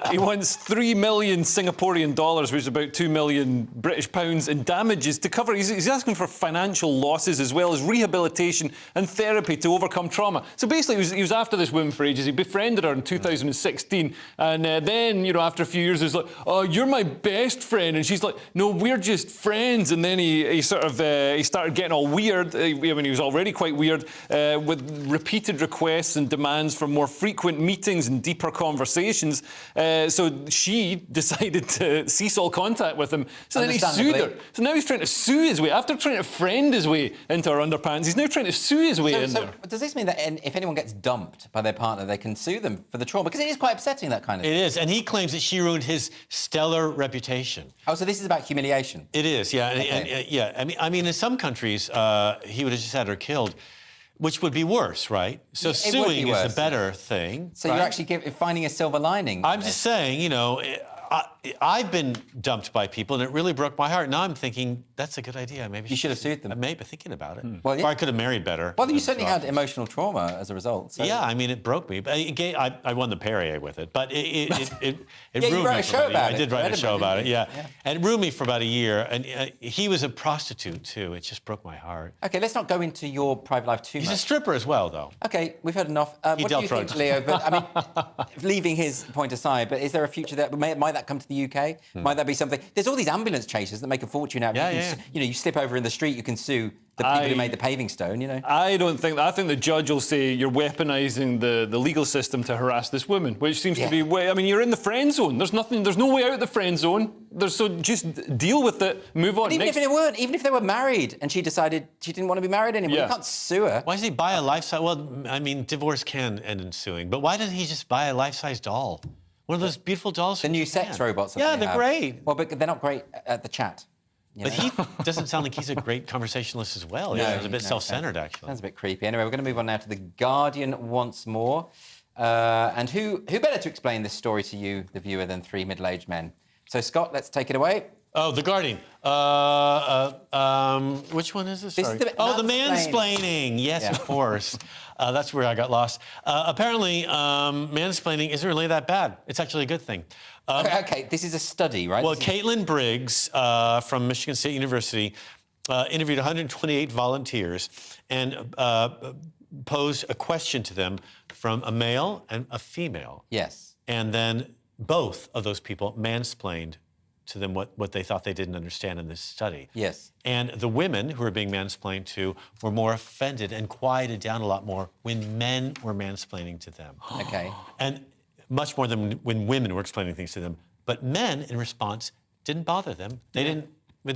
He wants 3 million Singaporean dollars, which is about 2 million British pounds, in damages to cover. He's asking for financial losses as well as rehabilitation and therapy to overcome trauma. So basically, he was after this woman for ages. He befriended her in 2016, and then, after a few years, he was like, "Oh, you're my best friend," and she's like, "No, we're just friends." And then he started getting all weird. I mean, he was already quite weird, with repeated requests and demands for more frequent meetings and deeper conversations. So she decided to cease all contact with him. So then he sued her. So now he's trying to sue his way. After trying to friend his way into her underpants, he's now trying to sue his way in there. Does this mean that if anyone gets dumped by their partner, they can sue them for the trauma? Because it is quite upsetting, that kind of thing. It is, and he claims that she ruined his stellar reputation. Oh, so this is about humiliation? It is, yeah. Okay. I mean, in some countries, he would have just had her killed. Which would be worse, right? So It would be suing is worse, a better thing. So right? you're actually finding a silver lining. I'm just saying, you know, I've been dumped by people, and it really broke my heart. Now I'm thinking, that's a good idea. Maybe you should have sued them. I'm maybe thinking about it. Well, Or I could have married better. Well, you certainly had emotional trauma as a result. So. Yeah, I mean, it broke me. But I won the Perrier with it, but it Yeah, ruined you wrote me a for show about a year. about it. I did write a show about it, Yeah. And it ruined me for about a year. And he was a prostitute, too. It just broke my heart. Okay, let's not go into your private life too much. He's a stripper as well, though. Okay, we've heard enough. What do you dealt think, drugs. Leo? But I mean, leaving his point aside, but is there a future that might that come to the UK? Might that be something? There's all these ambulance chasers that make a fortune out of it. You know, you slip over in the street, you can sue the people who made the paving stone. You know. I don't think. I think the judge will say you're weaponising the legal system to harass this woman, which seems to be way. I mean, you're in the friend zone. There's nothing. There's no way out of the friend zone. So just deal with it. Move on. But even if they were married and she decided she didn't want to be married anymore, you can't sue her. Why does he buy a life-size? Well, I mean, divorce can end in suing, but why doesn't he just buy a life-size doll? One of those beautiful dolls. The new sex robots. That Yeah, they they're have. great. Well, but they're not great at the chat. But he doesn't sound like he's a great conversationalist as well. No, He's a bit self-centered, actually. Sounds a bit creepy. Anyway, we're going to move on now to The Guardian once more. And who better to explain this story to you, the viewer, than three middle-aged men? So, Scott, let's take it away. Oh, The Guardian. Which one is this? This Sorry. is the The mansplaining. Yes, of course. That's where I got lost. Apparently, mansplaining isn't really that bad. It's actually a good thing. Okay, this is a study, right? Well, Caitlin Briggs from Michigan State University interviewed 128 volunteers and posed a question to them from a male and a female. Yes. And then both of those people mansplained to them what they thought they didn't understand in this study. Yes. And the women who were being mansplained to were more offended and quieted down a lot more when men were mansplaining to them. Okay. And much more than when women were explaining things to them. But men, in response, didn't bother them. They didn't. They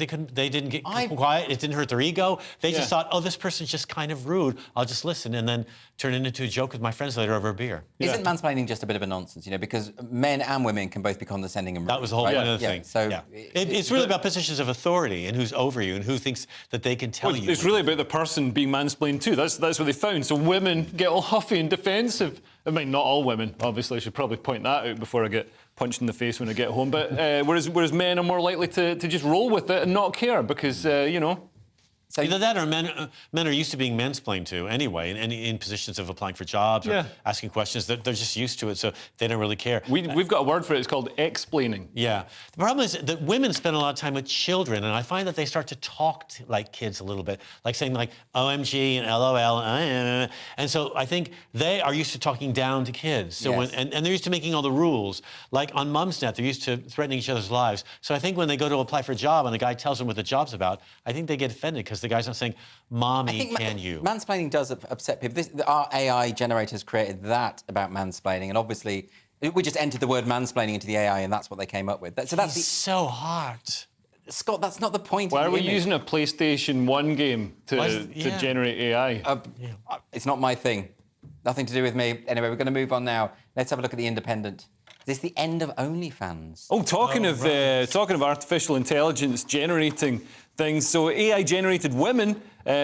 didn't get quiet. It didn't hurt their ego. They just thought, oh, this person's just kind of rude. I'll just listen, and then turn it into a joke with my friends later over a beer. Isn't mansplaining just a bit of a nonsense? You know, because men and women can both be condescending and rude. That was the whole point of the thing. So it's really about positions of authority and who's over you and who thinks that they can tell you. It's really about the person being mansplained too. That's what they found. So women get all huffy and defensive. I mean, not all women, obviously. I should probably point that out before I get punched in the face when I get home. But whereas men are more likely to just roll with it and not care because, you know. So either that or men are used to being mansplained to anyway, in positions of applying for jobs or asking questions. They're just used to it, so they don't really care. We've got a word for it. It's called explaining. Yeah. The problem is that women spend a lot of time with children, and I find that they start to talk like kids a little bit, like saying like OMG and LOL, and so I think they are used to talking down to kids. So and they're used to making all the rules. Like on Mumsnet, they're used to threatening each other's lives. So I think when they go to apply for a job and the guy tells them what the job's about, I think they get offended because the guy's not saying, Mommy, can you? Mansplaining does upset people. Our AI generators created that about mansplaining, and obviously we just entered the word mansplaining into the AI, and that's what they came up with. So that's so hot. Scott, that's not the point. Why of are the we image. using a PlayStation 1 game to generate AI? It's not my thing. Nothing to do with me. Anyway, we're going to move on now. Let's have a look at The Independent. Is this the end of OnlyFans? Oh, talking of artificial intelligence generating things, so AI-generated women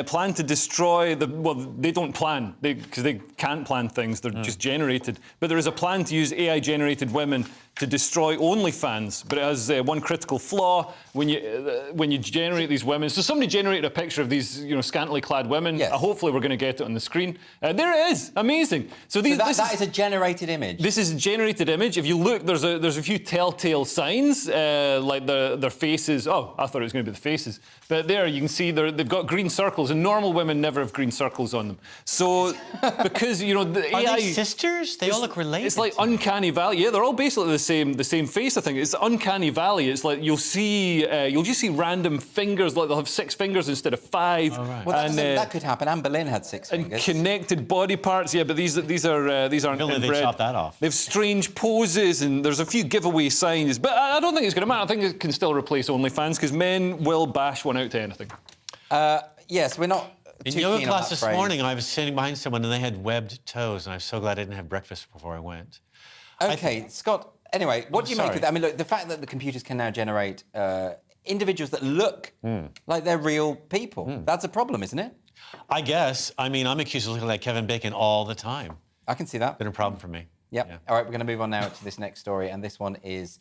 plan to destroy they don't plan, because they can't plan things, they're just generated. But there is a plan to use AI-generated women to destroy OnlyFans, but it has one critical flaw. When you generate these women, so somebody generated a picture of these, scantily clad women. Yes. Hopefully, we're going to get it on the screen. There it is, amazing. So that is a generated image. This is a generated image. If you look, there's a few telltale signs, like their faces. Oh, I thought it was going to be the faces, but there you can see they've got green circles, and normal women never have green circles on them. So because the AI, are they sisters? They all look related. It's like uncanny valley. Yeah, they're all basically the same face. I think it's uncanny valley. It's like you'll just see random fingers, like they'll have 6 fingers instead of 5. Oh, right. Well, that could happen. Anne Boleyn had 6 fingers. And connected body parts. Yeah, but these aren't inbred. They chop that off. They have strange poses, and there's a few giveaway signs. But I don't think it's going to matter. I think it can still replace OnlyFans because men will bash one out to anything. Yes, we're not. In yoga class this morning, I was sitting behind someone and they had webbed toes, and I'm so glad I didn't have breakfast before I went. Okay, Scott. Anyway, what do you make of that? I mean, look, the fact that the computers can now generate individuals that look like they're real people, that's a problem, isn't it? I guess. I mean, I'm accused of looking like Kevin Bacon all the time. I can see that. Been a problem for me. Yep. Yeah. All right, we're going to move on now to this next story, and this one is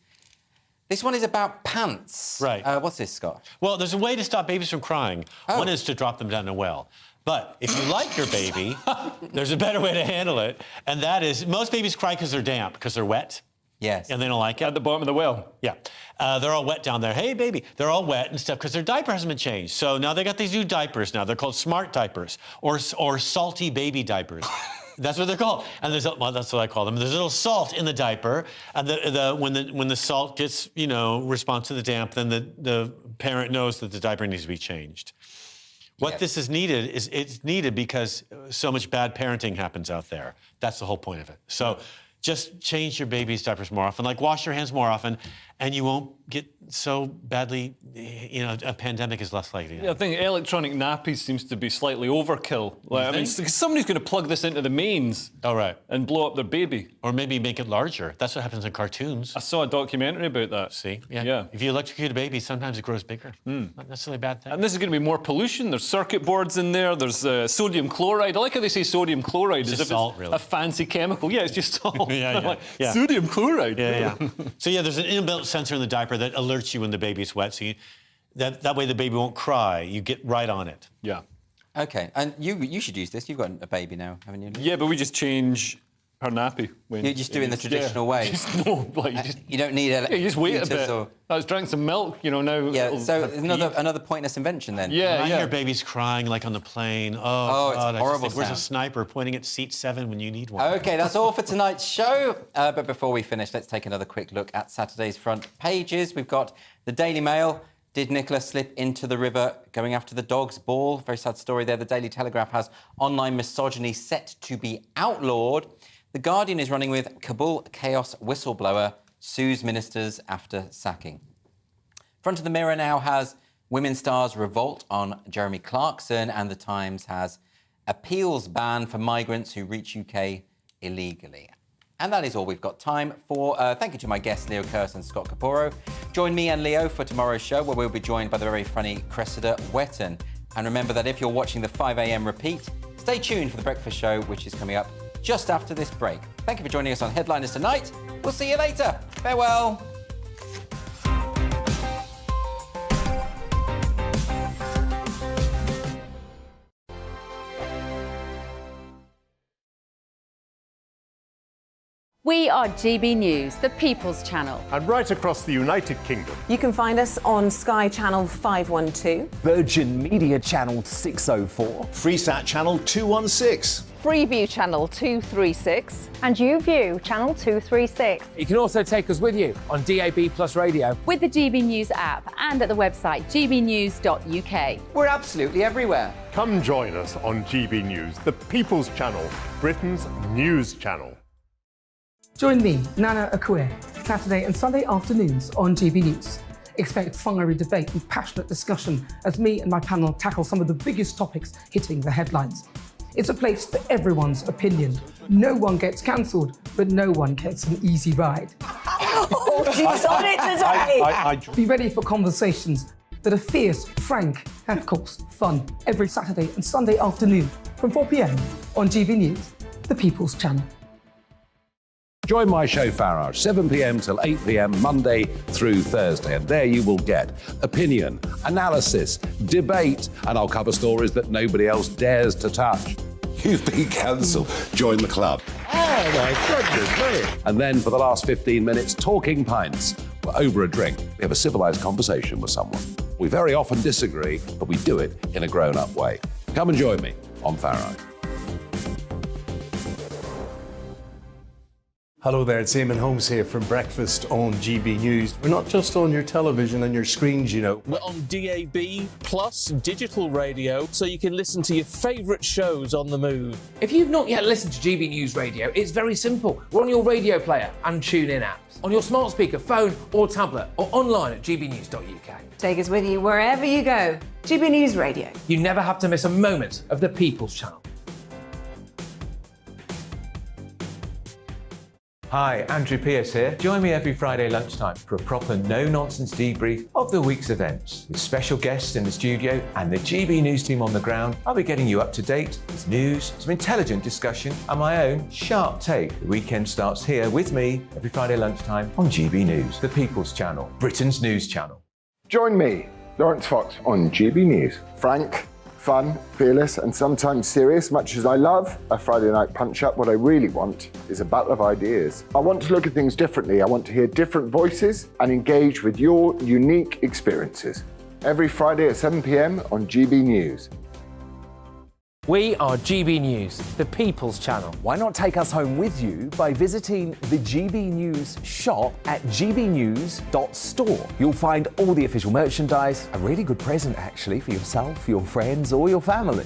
about pants. Right. What's this, Scott? Well, there's a way to stop babies from crying. Oh. One is to drop them down in a well. But if you like your baby, there's a better way to handle it, and that is most babies cry because they're damp, because they're wet. Yes. And they don't like it. At the bottom of the well. Yeah. They're all wet down there. Hey, baby. They're all wet and stuff because their diaper hasn't been changed. So now they got these new diapers now. They're called smart diapers or salty baby diapers. That's what they're called. And that's what I call them. There's a little salt in the diaper, and when the salt gets, responds to the damp, then the parent knows that the diaper needs to be changed. What this is needed is it's needed because so much bad parenting happens out there. That's the whole point of it. So just change your baby's diapers more often, like wash your hands more often, and you won't get so badly, a pandemic is less likely. Yeah, I think electronic nappies seems to be slightly overkill. Like, I mean, somebody's going to plug this into the mains and blow up their baby. Or maybe make it larger. That's what happens in cartoons. I saw a documentary about that. See? Yeah. If you electrocute a baby, sometimes it grows bigger. Not necessarily a bad thing. And this is going to be more pollution. There's circuit boards in there. There's sodium chloride. I like how they say sodium chloride It's as just if salt, it's really. a fancy chemical. Yeah, it's just salt. Yeah. Sodium chloride. Yeah. So there's an inbuilt sensor in the diaper that alerts you when the baby's wet. So that way the baby won't cry. You get right on it. Yeah. Okay, and you should use this. You've got a baby now, haven't you? Yeah, but we just change her nappy. You just do it in the traditional way. You don't need you just wait a bit. Or... I was drinking some milk, now. Yeah, so another pointless invention then. Yeah. Your baby's crying like on the plane. Oh, God, it's horrible. Where's a sniper pointing at seat 7 when you need one? Okay, that's all for tonight's show. But before we finish, let's take another quick look at Saturday's front pages. We've got the Daily Mail. Did Nicola slip into the river going after the dog's ball? Very sad story there. The Daily Telegraph has online misogyny set to be outlawed. The Guardian is running with Kabul chaos whistleblower sues ministers after sacking. Front of the Mirror now has Women Stars revolt on Jeremy Clarkson, and The Times has appeals ban for migrants who reach UK illegally. And that is all we've got time for. Thank you to my guests, Leo Kearse and Scott Caporo. Join me and Leo for tomorrow's show, where we'll be joined by the very funny Cressida Wetton. And remember that if you're watching the 5 a.m. repeat, stay tuned for the breakfast show, which is coming up just after this break. Thank you for joining us on Headliners tonight. We'll see you later. Farewell. We are GB News, the People's Channel. And right across the United Kingdom. You can find us on Sky Channel 512. Virgin Media Channel 604. Freesat Channel 216. Freeview Channel 236. And YouView Channel 236. You can also take us with you on DAB Plus Radio. With the GB News app and at the website gbnews.uk. We're absolutely everywhere. Come join us on GB News, the People's Channel, Britain's news channel. Join me, Nana Akue, Saturday and Sunday afternoons on GB News. Expect fiery debate and passionate discussion as me and my panel tackle some of the biggest topics hitting the headlines. It's a place for everyone's opinion. No one gets cancelled, but no one gets an easy ride. Oh, she's on it today! Be ready for conversations that are fierce, frank, and of course, fun. Every Saturday and Sunday afternoon from 4 p.m. on GB News, the People's Channel. Join my show Farage, 7 p.m. till 8 p.m. Monday through Thursday. And there you will get opinion, analysis, debate, and I'll cover stories that nobody else dares to touch. You've been cancelled. Join the club. Oh, my goodness me. And then for the last 15 minutes, talking pints. We're over a drink. We have a civilised conversation with someone. We very often disagree, but we do it in a grown-up way. Come and join me on Farage. Hello there, it's Eamon Holmes here from Breakfast on GB News. We're not just on your television and your screens, you know. We're on DAB plus digital radio, so you can listen to your favourite shows on the move. If you've not yet listened to GB News Radio, it's very simple. We're on your radio player and TuneIn apps, on your smart speaker, phone or tablet, or online at gbnews.uk. Take us with you wherever you go. GB News Radio. You never have to miss a moment of the People's Channel. Hi, Andrew Pierce here. Join me every Friday lunchtime for a proper no-nonsense debrief of the week's events. With special guests in the studio and the GB News team on the ground, I'll be getting you up to date with news, some intelligent discussion and my own sharp take. The weekend starts here with me every Friday lunchtime on GB News, the People's Channel, Britain's news channel. Join me, Lawrence Fox, on GB News. Frank, fun, fearless, and sometimes serious. Much as I love a Friday night punch-up, what I really want is a battle of ideas. I want to look at things differently. I want to hear different voices and engage with your unique experiences. Every Friday at 7 p.m. on GB News. We are GB News, the People's Channel. Why not take us home with you by visiting the GB News shop at gbnews.store. You'll find all the official merchandise, a really good present actually for yourself, your friends or your family.